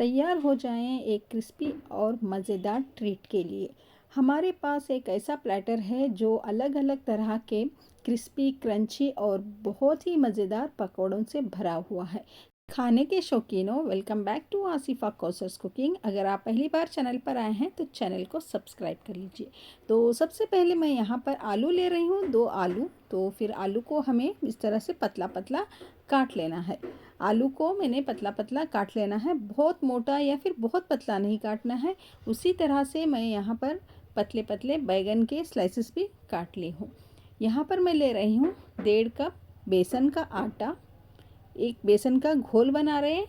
तैयार हो जाएं एक क्रिस्पी और मज़ेदार ट्रीट के लिए। हमारे पास एक ऐसा प्लेटर है जो अलग अलग तरह के क्रिस्पी, क्रंची और बहुत ही मज़ेदार पकौड़ों से भरा हुआ है। खाने के शौकीनों, welcome back to Asifa Kausar's cooking. अगर आप पहली बार चैनल पर आए हैं तो चैनल को सब्सक्राइब कर लीजिए। तो सबसे पहले मैं यहाँ पर आलू ले रही हूँ, 2 आलू। तो फिर आलू को हमें इस तरह से पतला पतला काट लेना है। आलू को मैंने पतला पतला काट लेना है, बहुत मोटा या फिर बहुत पतला नहीं काटना है। उसी तरह से मैं यहाँ पर पतले पतले बैगन के स्लाइसेस भी काट ली हूँ। यहाँ पर मैं ले रही हूँ 1.5 कप बेसन का आटा। एक बेसन का घोल बना रहे हैं।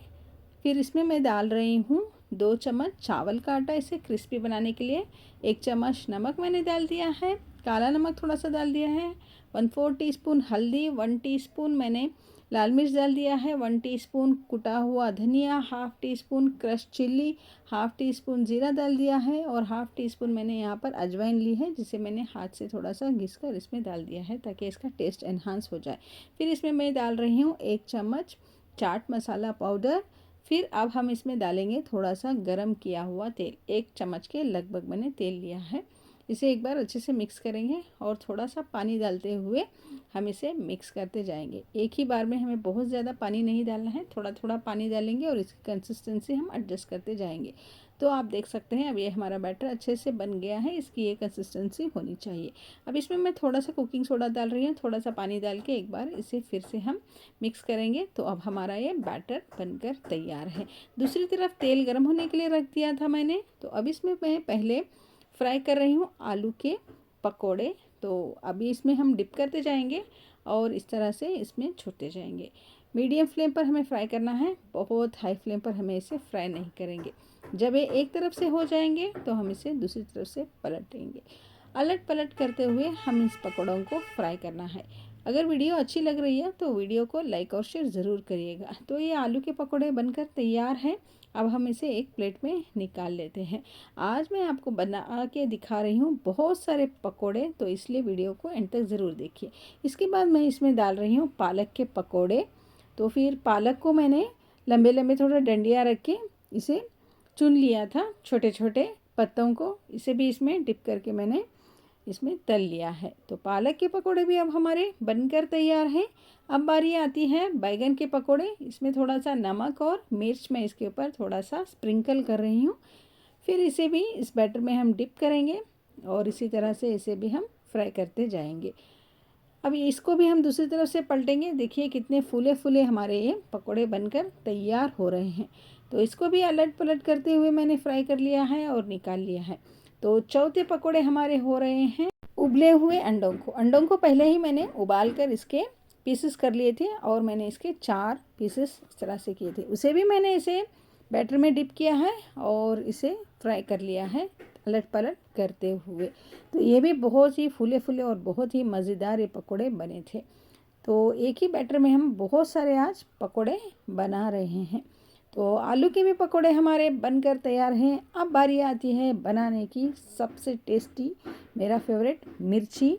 फिर इसमें मैं डाल रही हूँ 2 चम्मच चावल का आटा, इसे क्रिस्पी बनाने के लिए। 1 चम्मच नमक मैंने डाल दिया है, काला नमक थोड़ा सा डाल दिया है। 1/4 टीस्पून हल्दी, 1 टीस्पून मैंने लाल मिर्च डाल दिया है, 1 टीस्पून कुटा हुआ धनिया, 1/2 टीस्पून क्रश चिल्ली, 1/2 टीस्पून जीरा डाल दिया है और 1/2 टीस्पून मैंने यहाँ पर अजवाइन ली है, जिसे मैंने हाथ से थोड़ा सा घिस कर इसमें डाल दिया है ताकि इसका टेस्ट एनहांस हो जाए। फिर इसमें मैं डाल रही हूँ 1 चम्मच चाट मसाला पाउडर। फिर अब हम इसमें डालेंगे थोड़ा सा गरम किया हुआ तेल, 1 चम्मच के लगभग मैंने तेल लिया है। इसे एक बार अच्छे से मिक्स करेंगे और थोड़ा सा पानी डालते हुए हम इसे मिक्स करते जाएंगे। एक ही बार में हमें बहुत ज़्यादा पानी नहीं डालना है, थोड़ा थोड़ा पानी डालेंगे और इसकी कंसिस्टेंसी हम एडजस्ट करते जाएंगे। तो आप देख सकते हैं अब ये हमारा बैटर अच्छे से बन गया है, इसकी ये कंसिस्टेंसी होनी चाहिए। अब इसमें मैं थोड़ा सा कुकिंग सोडा डाल रही हूँ, थोड़ा सा पानी डाल के एक बार इसे फिर से हम मिक्स करेंगे। तो अब हमारा ये बैटर बनकर तैयार है। दूसरी तरफ तेल गर्म होने के लिए रख दिया था मैंने। तो अब इसमें मैं पहले फ्राई कर रही हूँ आलू के पकोड़े। तो अभी इसमें हम डिप करते जाएंगे और इस तरह से इसमें छोड़ते जाएंगे। मीडियम फ्लेम पर हमें फ्राई करना है, बहुत हाई फ्लेम पर हमें इसे फ्राई नहीं करेंगे। जब ये एक तरफ से हो जाएंगे तो हम इसे दूसरी तरफ से पलटेंगे। अलट पलट करते हुए हम इस पकौड़ों को फ्राई करना है। अगर वीडियो अच्छी लग रही है तो वीडियो को लाइक और शेयर ज़रूर करिएगा। तो ये आलू के पकौड़े बनकर तैयार हैं। अब हम इसे एक प्लेट में निकाल लेते हैं। आज मैं आपको बना के दिखा रही हूँ बहुत सारे पकोड़े, तो इसलिए वीडियो को एंड तक ज़रूर देखिए। इसके बाद मैं इसमें डाल रही हूँ पालक के पकोड़े। तो फिर पालक को मैंने लंबे लंबे थोड़ा डंडियाँ रख के इसे चुन लिया था, छोटे छोटे पत्तों को। इसे भी इसमें डिप करके मैंने इसमें तल लिया है। तो पालक के पकोड़े भी अब हमारे बनकर तैयार हैं। अब बारी आती है बैगन के पकोड़े। इसमें थोड़ा सा नमक और मिर्च मैं इसके ऊपर थोड़ा सा स्प्रिंकल कर रही हूँ। फिर इसे भी इस बैटर में हम डिप करेंगे और इसी तरह से इसे भी हम फ्राई करते जाएंगे। अब इसको भी हम दूसरी तरफ से पलटेंगे। देखिए कितने फूले फूले हमारे ये पकोड़े बनकर तैयार हो रहे हैं। तो इसको भी अलट पलट करते हुए मैंने फ्राई कर लिया है और निकाल लिया है। तो चौथे पकोड़े हमारे हो रहे हैं उबले हुए अंडों को पहले ही मैंने उबाल कर इसके पीसेस कर लिए थे और मैंने इसके 4 पीसेस इस तरह से किए थे। उसे भी मैंने इसे बैटर में डिप किया है और इसे फ्राई कर लिया है अलट पलट करते हुए। तो ये भी बहुत ही फूले फूले और बहुत ही मज़ेदार ये पकोड़े बने थे। तो एक ही बैटर में हम बहुत सारे आज पकोड़े बना रहे हैं। तो आलू के भी पकोड़े हमारे बनकर तैयार हैं। अब बारी आती है बनाने की सबसे टेस्टी, मेरा फेवरेट मिर्ची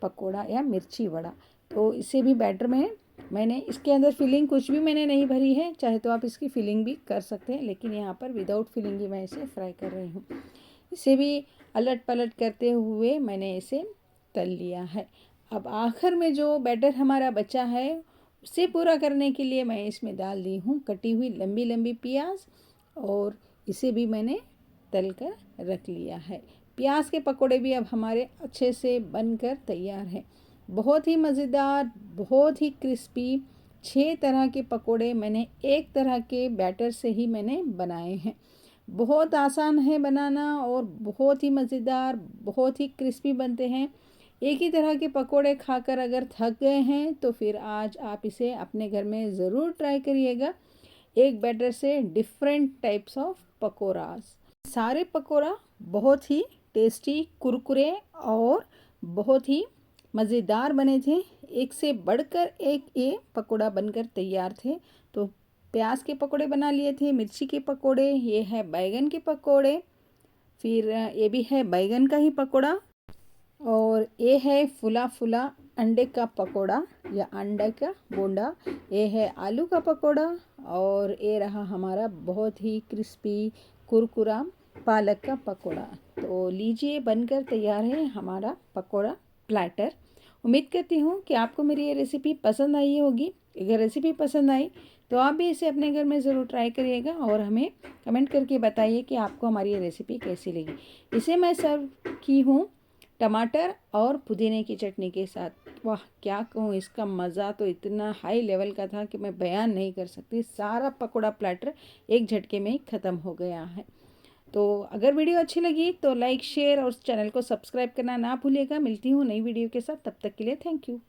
पकोड़ा या मिर्ची वड़ा। तो इसे भी बैटर में मैंने इसके अंदर फिलिंग कुछ भी मैंने नहीं भरी है, चाहे तो आप इसकी फिलिंग भी कर सकते हैं, लेकिन यहाँ पर विदाउट फिलिंग ही मैं इसे फ्राई कर रही हूँ। इसे भी अलट पलट करते हुए मैंने इसे तल लिया है। अब आखिर में जो बैटर हमारा बचा है उसे पूरा करने के लिए मैं इसमें डाल दी हूँ कटी हुई लंबी लंबी प्याज और इसे भी मैंने तल कर रख लिया है। प्याज के पकोड़े भी अब हमारे अच्छे से बनकर तैयार हैं। बहुत ही मज़ेदार, बहुत ही क्रिस्पी 6 तरह के पकोड़े मैंने एक तरह के बैटर से ही मैंने बनाए हैं। बहुत आसान है बनाना और बहुत ही मज़ेदार, बहुत ही क्रिस्पी बनते हैं। एक ही तरह के पकोड़े खाकर अगर थक गए हैं तो फिर आज आप इसे अपने घर में ज़रूर ट्राई करिएगा। एक बैटर से डिफरेंट टाइप्स ऑफ पकोड़ास। सारे पकोड़ा बहुत ही टेस्टी, कुरकुरे और बहुत ही मज़ेदार बने थे। एक से बढ़कर एक ये पकोड़ा बनकर तैयार थे। तो प्याज के पकोड़े बना लिए थे, मिर्ची के पकोड़े, ये है बैगन के पकोड़े, फिर ये भी है बैगन का ही पकोड़ा और ये है फुला फुला अंडे का पकोड़ा या अंडे का बोंडा, ये है आलू का पकोड़ा और ये रहा हमारा बहुत ही क्रिस्पी कुरकुरा पालक का पकोड़ा। तो लीजिए बनकर तैयार है हमारा पकोड़ा प्लैटर। उम्मीद करती हूँ कि आपको मेरी ये रेसिपी पसंद आई होगी। अगर रेसिपी पसंद आई तो आप भी इसे अपने घर में ज़रूर ट्राई करिएगा और हमें कमेंट करके बताइए कि आपको हमारी ये रेसिपी कैसी लगी। इसे मैं सर्व की हूँ टमाटर और पुदीने की चटनी के साथ। वाह क्या कहूँ, इसका मज़ा तो इतना हाई लेवल का था कि मैं बयान नहीं कर सकती। सारा पकोड़ा प्लेटर एक झटके में ही ख़त्म हो गया है। तो अगर वीडियो अच्छी लगी तो लाइक शेयर और चैनल को सब्सक्राइब करना ना भूलिएगा। मिलती हूँ नई वीडियो के साथ, तब तक के लिए थैंक यू।